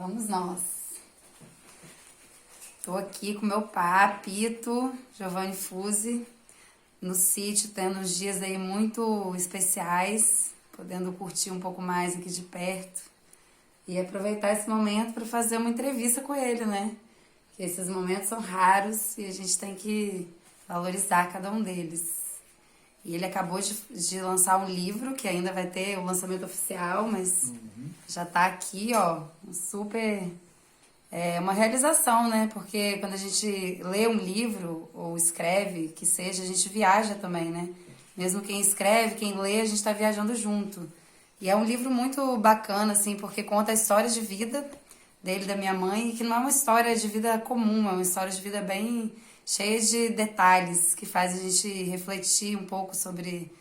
Vamos nós. Tô aqui com meu papito, Giovanni Fusi, no sítio, tendo uns dias aí muito especiais, podendo curtir um pouco mais aqui de perto e aproveitar esse momento para fazer uma entrevista com ele, né? Que esses momentos são raros e a gente tem que valorizar cada um deles. E ele acabou de lançar um livro, que ainda vai ter o lançamento oficial, mas já tá aqui, ó, super... É uma realização, né? Porque quando a gente lê um livro ou escreve, que seja, a gente viaja também, né? Mesmo quem escreve, quem lê, a gente tá viajando junto. E é um livro muito bacana, assim, porque conta a história de vida dele, da minha mãe, e que não é uma história de vida comum, é uma história de vida bem cheia de detalhes, que faz a gente refletir um pouco sobre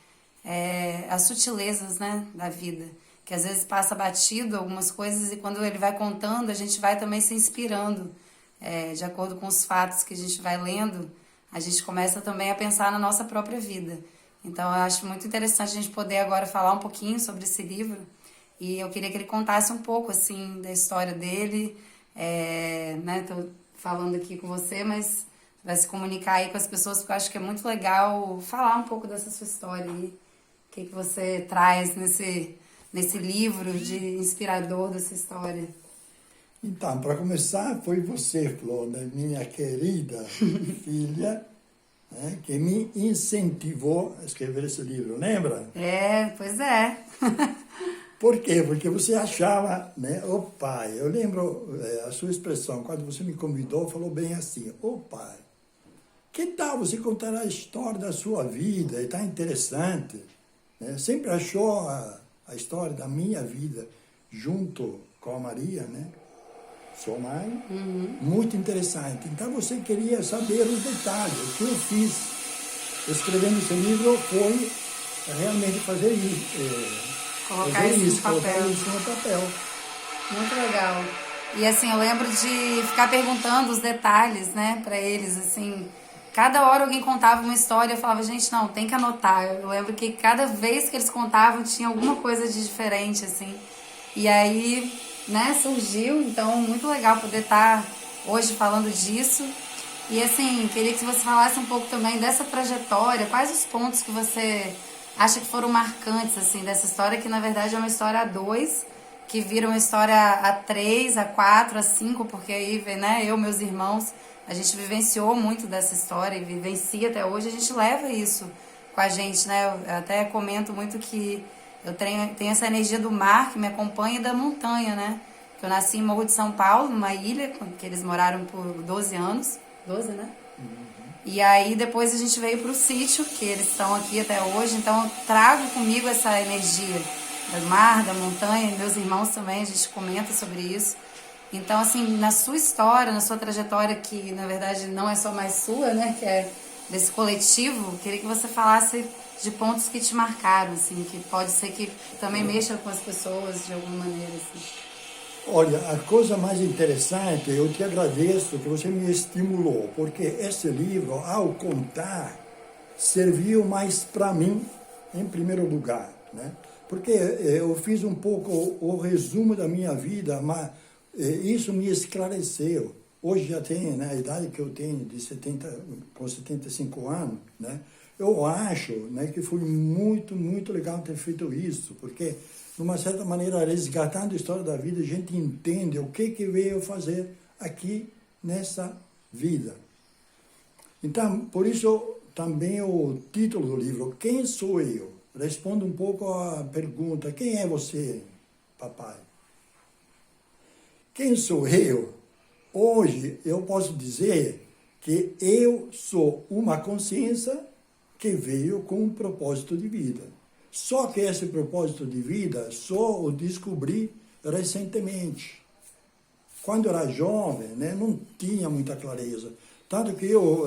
as sutilezas, né, da vida. Que às vezes passa batido algumas coisas e quando ele vai contando, a gente vai também se inspirando. De acordo com os fatos que a gente vai lendo, a gente começa também a pensar na nossa própria vida. Então eu acho muito interessante a gente poder agora falar um pouquinho sobre esse livro. E eu queria que ele contasse um pouco, assim, da história dele. Né, tô falando aqui com você, mas vai se comunicar aí com as pessoas, porque eu acho que é muito legal falar um pouco dessa sua história aí. O que você traz nesse livro de inspirador dessa história? Então, para começar, foi você, Flor, né, minha querida filha, né, que me incentivou a escrever esse livro, lembra? Pois é. Por quê? Porque você achava, né, ô pai, eu lembro a sua expressão, quando você me convidou, falou bem assim, ô pai, que tal você contar a história da sua vida? Está interessante. Né? Sempre achou a história da minha vida junto com a Maria, né? Sua mãe, muito interessante. Então você queria saber os detalhes. O que eu fiz escrevendo esse livro foi realmente fazer isso. Colocar isso no colocar papel. isso no papel. Muito legal. E assim, eu lembro de ficar perguntando os detalhes, né, pra eles, assim. Cada hora alguém contava uma história, eu falava, gente, não, tem que anotar. Eu lembro que cada vez que eles contavam tinha alguma coisa de diferente, assim. E aí, né, surgiu, então, muito legal poder estar hoje falando disso. E assim, queria que você falasse um pouco também dessa trajetória, quais os pontos que você acha que foram marcantes, assim, dessa história, que na verdade é uma história a dois, que vira uma história a três, a quatro, a cinco, porque aí, né, eu, meus irmãos, a gente vivenciou muito dessa história e vivencia até hoje, a gente leva isso com a gente, né? Eu até comento muito que eu tenho essa energia do mar que me acompanha e da montanha, né? Eu nasci em Morro de São Paulo, numa ilha, que eles moraram por 12 anos. 12, né? E aí depois a gente veio pro sítio, que eles estão aqui até hoje, então eu trago comigo essa energia do mar, da montanha, meus irmãos também, a gente comenta sobre isso. Então, assim, na sua história, na sua trajetória, que na verdade não é só mais sua, né, que é desse coletivo, queria que você falasse de pontos que te marcaram, assim, que pode ser que também mexa com as pessoas de alguma maneira, assim. Olha, a coisa mais interessante, eu te agradeço que você me estimulou, porque esse livro, ao contar, serviu mais para mim, em primeiro lugar, né? Porque eu fiz um pouco o resumo da minha vida, mas isso me esclareceu. Hoje já tenho, né, a idade que eu tenho, com 75 anos, né? Eu acho, né, que foi muito, muito legal ter feito isso, porque, de uma certa maneira, resgatando a história da vida, a gente entende o que veio fazer aqui nessa vida. Então, por isso, também o título do livro, Quem Sou Eu? Responde um pouco à pergunta, quem é você, papai? Quem sou eu? Hoje, eu posso dizer que eu sou uma consciência que veio com um propósito de vida. Só que esse propósito de vida só o descobri recentemente. Quando eu era jovem, né, não tinha muita clareza. Tanto que eu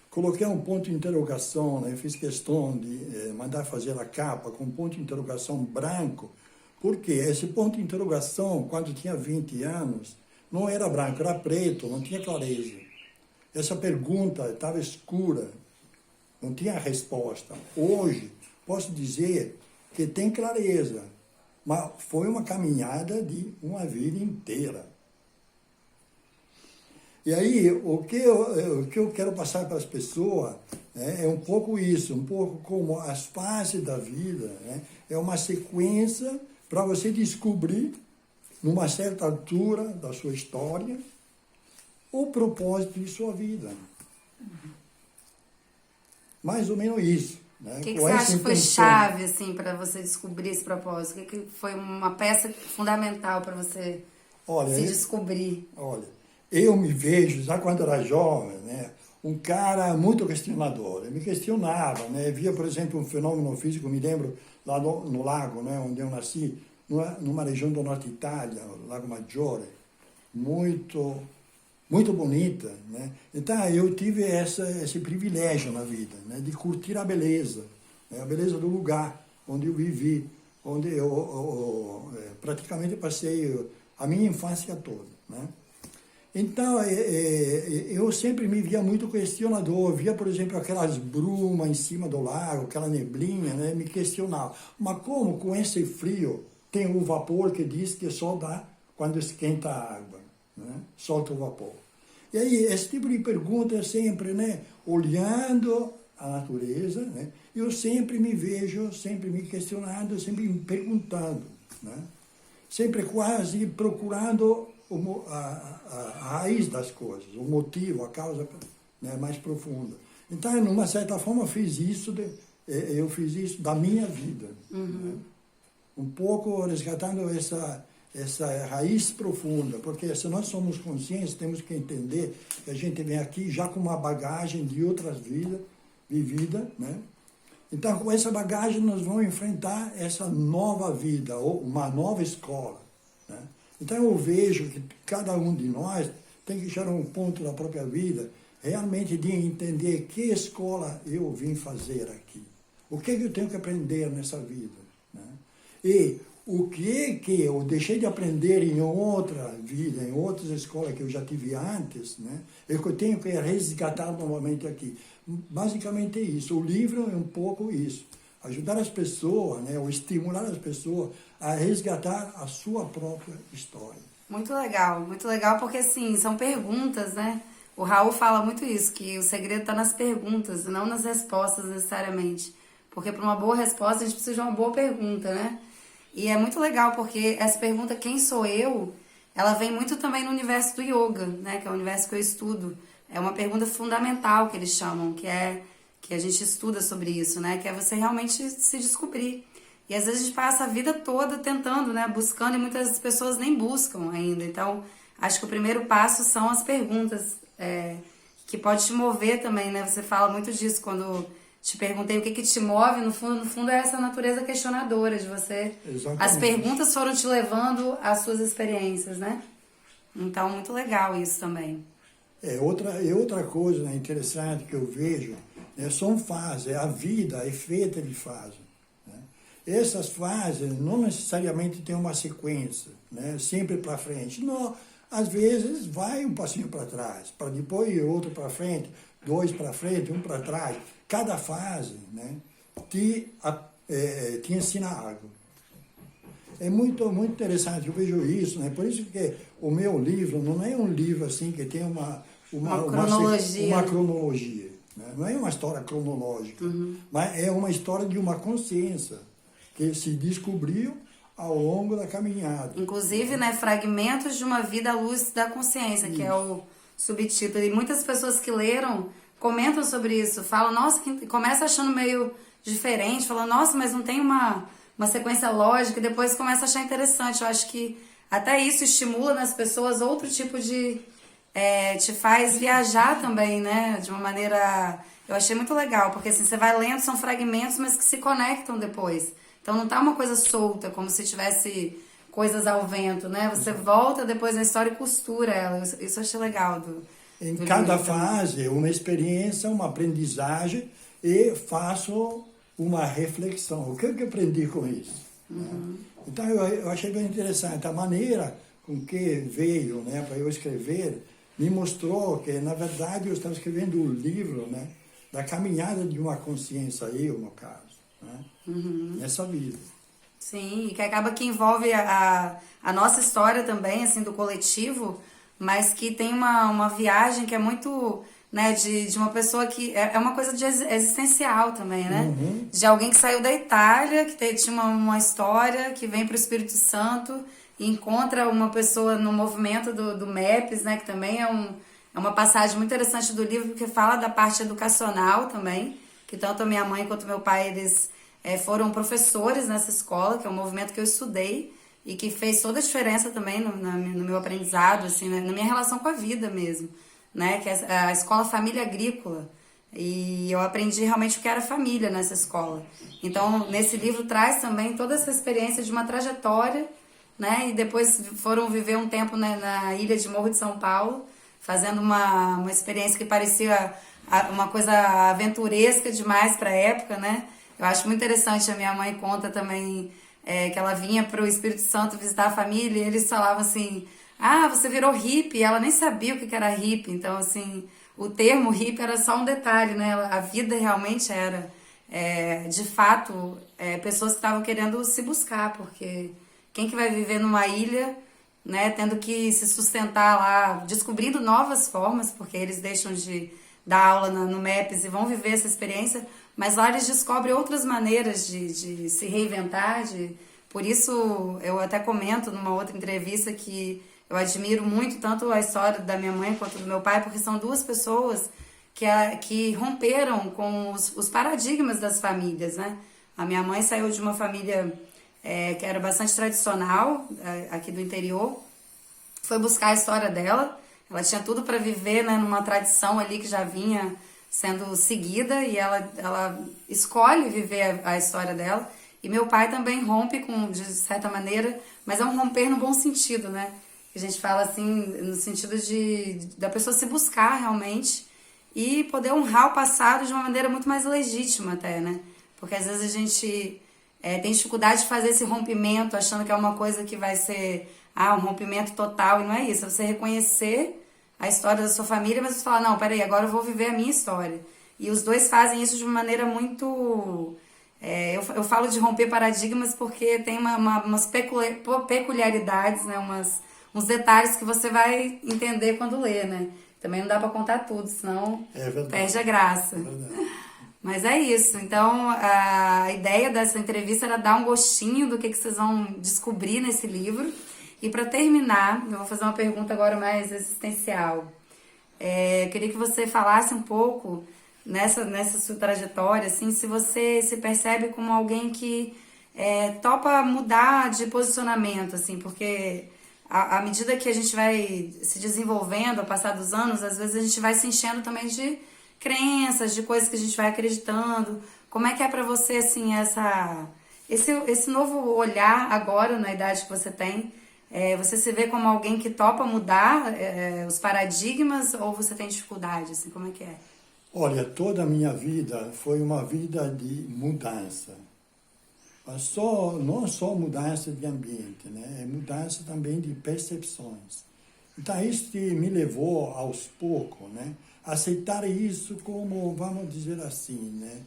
coloquei um ponto de interrogação, né, fiz questão de mandar fazer a capa com um ponto de interrogação branco, porque esse ponto de interrogação, quando tinha 20 anos, não era branco, era preto, não tinha clareza. Essa pergunta estava escura, não tinha resposta. Hoje, posso dizer que tem clareza, mas foi uma caminhada de uma vida inteira. E aí, o que eu quero passar para as pessoas, né, é um pouco isso, um pouco como as fases da vida, né, é uma sequência para você descobrir, numa certa altura da sua história, o propósito de sua vida. Mais ou menos isso. Né? O que você acha que foi chave assim, para você descobrir esse propósito? O que foi uma peça fundamental para você se descobrir? Olha, eu me vejo, já quando era jovem, né, um cara muito questionador. Eu me questionava, né? Via, por exemplo, um fenômeno físico, me lembro, lá no lago, né, onde eu nasci, numa região do norte de Itália, o Lago Maggiore, muito bonita, né? Então eu tive esse privilégio na vida, né, de curtir a beleza, né, a beleza do lugar onde eu vivi, onde eu praticamente passei a minha infância toda, né? Então eu sempre me via muito questionador, via, por exemplo, aquelas brumas em cima do lago, aquela neblinha, né, me questionava, mas como com esse frio tem o vapor que diz que só dá quando esquenta a água, né? Solta o vapor. E aí, esse tipo de pergunta sempre, né, olhando a natureza, né, eu sempre me vejo, sempre me questionando, sempre me perguntando, né, sempre quase procurando a raiz das coisas, o motivo, a causa, né, mais profunda. Então, numa certa forma, eu fiz isso da minha vida, né, um pouco resgatando essa raiz profunda, porque se nós somos conscientes, temos que entender que a gente vem aqui já com uma bagagem de outras vidas vividas, né? Então, com essa bagagem, nós vamos enfrentar essa nova vida, ou uma nova escola, né? Então, eu vejo que cada um de nós tem que chegar a um ponto da própria vida, realmente de entender que escola eu vim fazer aqui. O que eu tenho que aprender nessa vida, né? E o que eu deixei de aprender em outra vida, em outras escolas que eu já tive antes, né, é que eu tenho que resgatar novamente aqui. Basicamente é isso. O livro é um pouco isso. Ajudar as pessoas, né, ou estimular as pessoas a resgatar a sua própria história. Muito legal, porque assim, são perguntas, né? O Raul fala muito isso, que o segredo está nas perguntas, não nas respostas necessariamente. Porque para uma boa resposta a gente precisa de uma boa pergunta, né? E é muito legal porque essa pergunta, quem sou eu, ela vem muito também no universo do yoga, né? Que é o universo que eu estudo. É uma pergunta fundamental que eles chamam, que a gente estuda sobre isso, né? Que é você realmente se descobrir. E às vezes a gente passa a vida toda tentando, né? Buscando, e muitas pessoas nem buscam ainda. Então, acho que o primeiro passo são as perguntas, que pode te mover também, né? Você fala muito disso quando te perguntei o que te move, no fundo é essa natureza questionadora de você. Exatamente. As perguntas foram te levando às suas experiências, né? Então, muito legal isso também. Outra coisa, né, interessante que eu vejo, né, são fases, a vida é feita de fases. Né? Essas fases não necessariamente têm uma sequência, né, sempre para frente. Não, às vezes vai um passinho para trás, para depois outro para frente, dois para frente, um para trás. Cada fase, né, te ensina algo. É muito interessante, eu vejo isso, né? Por isso que o meu livro não é um livro assim que tem uma cronologia, né? Não é uma história cronológica, mas é uma história de uma consciência que se descobriu ao longo da caminhada. Inclusive, né, fragmentos de uma vida à luz da consciência, isso, que é o subtítulo. E muitas pessoas que leram comentam sobre isso, falam, nossa, que começa achando meio diferente, falam, nossa, mas não tem uma sequência lógica, e depois começa a achar interessante. Eu acho que até isso estimula nas pessoas outro tipo de... te faz viajar também, né? De uma maneira... Eu achei muito legal, porque assim, você vai lendo, são fragmentos, mas que se conectam depois. Então não tá uma coisa solta, como se tivesse coisas ao vento, né? Você volta depois na história e costura ela. Isso eu achei legal Em cada fase, uma experiência, uma aprendizagem, e faço uma reflexão. O que eu aprendi com isso? Né? Então, eu achei bem interessante. A maneira com que veio, né, para eu escrever me mostrou que, na verdade, eu estava escrevendo um livro, né, da caminhada de uma consciência, eu, no caso, né, nessa vida. Sim, e que acaba que envolve a nossa história também, assim, do coletivo, mas que tem uma viagem que é muito, né, de uma pessoa que é uma coisa de existencial também, né? De alguém que saiu da Itália, que tinha uma história, que vem para o Espírito Santo e encontra uma pessoa no movimento do MEPS, né, que também é uma passagem muito interessante do livro, porque fala da parte educacional também, que tanto a minha mãe quanto meu pai, eles foram professores nessa escola, que é um movimento que eu estudei e que fez toda a diferença também no meu aprendizado, assim, né, na minha relação com a vida mesmo, né, que é a escola Família Agrícola. E eu aprendi realmente o que era família nessa escola. Então, nesse livro traz também toda essa experiência de uma trajetória, né, e depois foram viver um tempo, né, na ilha de Morro de São Paulo, fazendo uma experiência que parecia uma coisa aventuresca demais para a época, né? Eu acho muito interessante, a minha mãe conta também que ela vinha para o Espírito Santo visitar a família e eles falavam assim, ah, você virou hippie, e ela nem sabia o que era hippie, então assim, o termo hippie era só um detalhe, né? A vida realmente era, de fato, pessoas que estavam querendo se buscar, porque quem que vai viver numa ilha, né, tendo que se sustentar lá, descobrindo novas formas, porque eles deixam de dar aula no MEPS e vão viver essa experiência, mas lá eles descobrem outras maneiras de se reinventar. Por isso, eu até comento numa outra entrevista que eu admiro muito tanto a história da minha mãe quanto do meu pai, porque são duas pessoas que romperam com os paradigmas das famílias, né? A minha mãe saiu de uma família que era bastante tradicional, aqui do interior, foi buscar a história dela. Ela tinha tudo para viver, né, numa tradição ali que já vinha sendo seguida, e ela escolhe viver a história dela. E meu pai também rompe, de certa maneira, mas é um romper no bom sentido, né? A gente fala assim, no sentido da pessoa se buscar realmente e poder honrar o passado de uma maneira muito mais legítima até, né? Porque às vezes a gente tem dificuldade de fazer esse rompimento, achando que é uma coisa que vai ser um rompimento total, e não é isso. É você reconhecer a história da sua família, mas você falar, não, peraí, agora eu vou viver a minha história. E os dois fazem isso de uma maneira muito... eu falo de romper paradigmas porque tem umas peculiaridades, né? Uns detalhes que você vai entender quando lê, né? Também não dá para contar tudo, senão perde a graça. Mas é isso. Então, a ideia dessa entrevista era dar um gostinho do que vocês vão descobrir nesse livro. E para terminar, eu vou fazer uma pergunta agora mais existencial. Eu queria que você falasse um pouco nessa sua trajetória, assim, se você se percebe como alguém que topa mudar de posicionamento, assim, porque à medida que a gente vai se desenvolvendo ao passar dos anos, às vezes a gente vai se enchendo também de crenças, de coisas que a gente vai acreditando. Como é que é para você, assim, esse novo olhar agora, na idade que você tem? Você se vê como alguém que topa mudar os paradigmas, ou você tem dificuldade, assim, como é que é? Olha, toda a minha vida foi uma vida de mudança. Mas não só mudança de ambiente, né? É mudança também de percepções. Então, isso que me levou, aos poucos, né, a aceitar isso como, vamos dizer assim, né,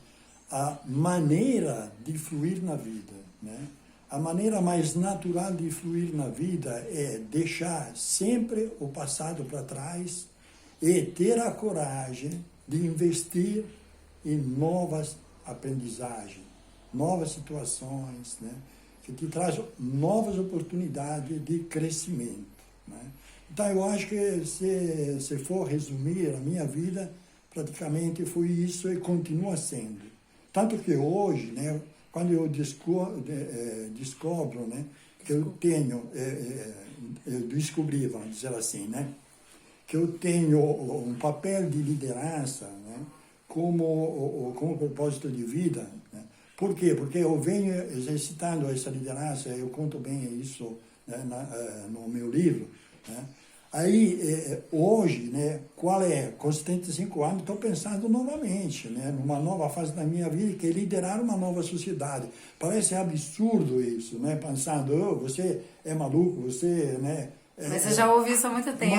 a maneira de fluir na vida, né? A maneira mais natural de fluir na vida é deixar sempre o passado para trás e ter a coragem de investir em novas aprendizagens, novas situações, né, que te trazem novas oportunidades de crescimento, né? Então, eu acho que, se for resumir a minha vida, praticamente foi isso e continua sendo. Tanto que hoje, né, quando eu descobro, né, que eu tenho, eu descobri, vamos dizer assim, né, que eu tenho um papel de liderança, né, como propósito de vida, né. Por quê? Porque eu venho exercitando essa liderança, eu conto bem isso, né, no meu livro, né. Aí, hoje, né, com 75 anos, estou pensando novamente, né, numa nova fase da minha vida, que é liderar uma nova sociedade. Parece absurdo isso, né, pensando, você é maluco, você, né... Mas você já ouviu isso há muito tempo.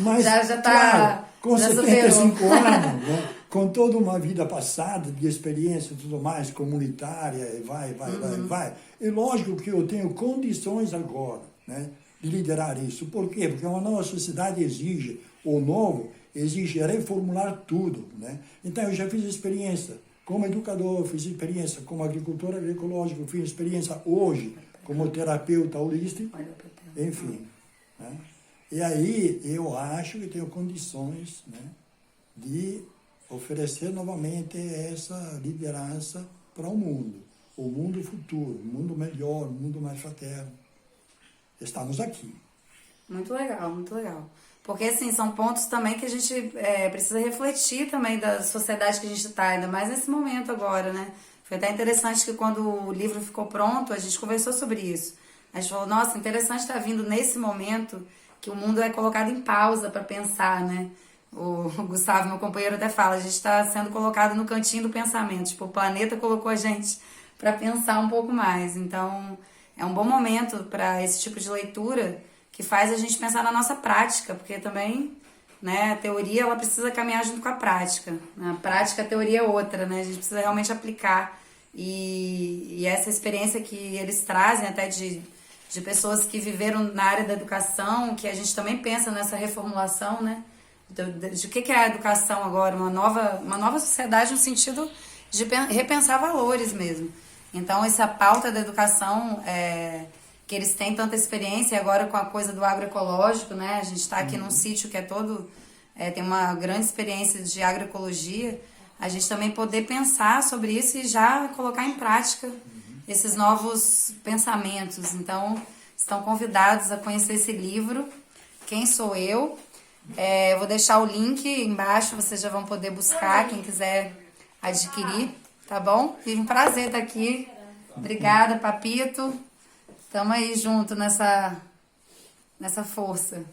Mas já tá, claro, com já 75 anos, né, com toda uma vida passada, de experiência e tudo mais, comunitária, e vai. É lógico que eu tenho condições agora, né, de liderar isso. Por quê? Porque uma nova sociedade exige, o novo exige reformular tudo, né? Então eu já fiz experiência como educador, fiz experiência como agricultor agroecológico, fiz experiência hoje como terapeuta holístico, enfim, né? E aí eu acho que tenho condições, né, de oferecer novamente essa liderança para o mundo futuro, um mundo melhor, um mundo mais fraterno. Estamos aqui. Muito legal, muito legal. Porque, assim, são pontos também que a gente precisa refletir também da sociedade que a gente está, ainda mais nesse momento agora, né? Foi até interessante que quando o livro ficou pronto, a gente conversou sobre isso. A gente falou, nossa, interessante estar vindo nesse momento que o mundo é colocado em pausa para pensar, né? O Gustavo, meu companheiro, até fala, a gente está sendo colocado no cantinho do pensamento. Tipo, o planeta colocou a gente para pensar um pouco mais. Então, é um bom momento para esse tipo de leitura que faz a gente pensar na nossa prática, porque também, né, a teoria ela precisa caminhar junto com a prática. A prática, a teoria é outra, né? A gente precisa realmente aplicar. E essa experiência que eles trazem até de pessoas que viveram na área da educação, que a gente também pensa nessa reformulação, né? De que é a educação agora? Uma nova sociedade no sentido de repensar valores mesmo. Então, essa pauta da educação, que eles têm tanta experiência, e agora com a coisa do agroecológico, né? A gente está aqui num sítio que é todo... tem uma grande experiência de agroecologia. A gente também poder pensar sobre isso e já colocar em prática esses novos pensamentos. Então, estão convidados a conhecer esse livro, Quem Sou Eu? Eu vou deixar o link embaixo, vocês já vão poder buscar, quem quiser adquirir, tá bom? Foi um prazer estar aqui. Obrigada, Papito. Tamo aí junto nessa força.